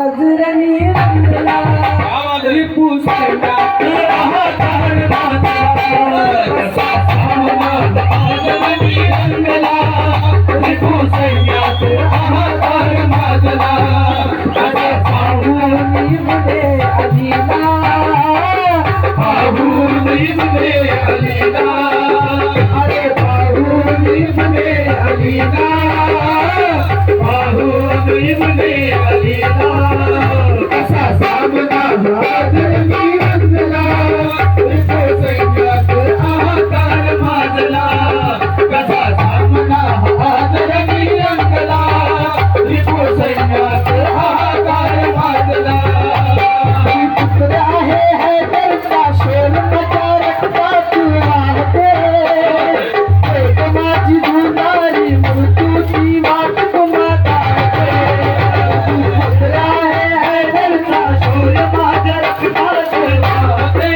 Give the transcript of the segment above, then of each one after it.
अजूरनी रंगला रिपू सैन्यात आहार माजला कसा सामना अजूरनी रंगला रिपू सैन्यात आहार माजला कसा पाहुणी मध्ये अलीला पाहुणी मध्ये अलीला अरे पाहुणी मध्ये अलीला पाहुणी मध्ये अलीला कसा सामना अजूरनी रंगला रिपू सैन्यात आहार माजला कसा सामना अजूरनी रंगला रिपू सैन्यात आहार माजला पुत्र आहे हैदरचा शेर मचा रक्तात वाहते एक माझी दुलारी मृत्यूची वाट तुम्हाला पुत्र आहे हैदरचा शेर माझ्या रक्तात वाहते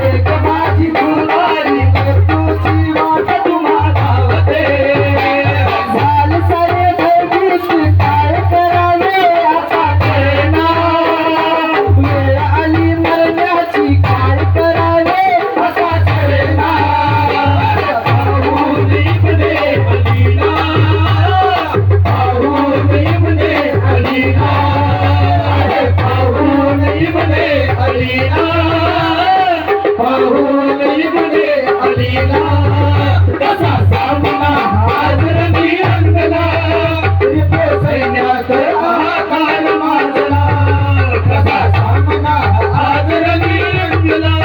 एक माझी दुलारी मृत्यूची वाट तुम्हाला झाल सारे भयभीत काय करावे आता कळेना वेळ आली मरण्याची काय करावे आता कळेना पाहुणी मध्ये अलीना पाहुणी मध्ये अलीना अरे पाहुणी मध्ये अलीना पाहुणी मध्ये अलीना कसा सामना अजूरनी रंगला रिपू सैन्यात आहार माजला कसा सामना अजूरनी रंगला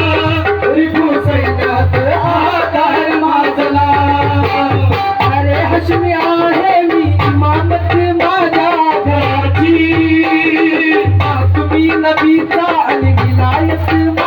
रिपू सैन्यात आहार माजला अरे हशमी आहे मी इमामत माझ्या घराची तुम्ही नबीचा आणि विलायत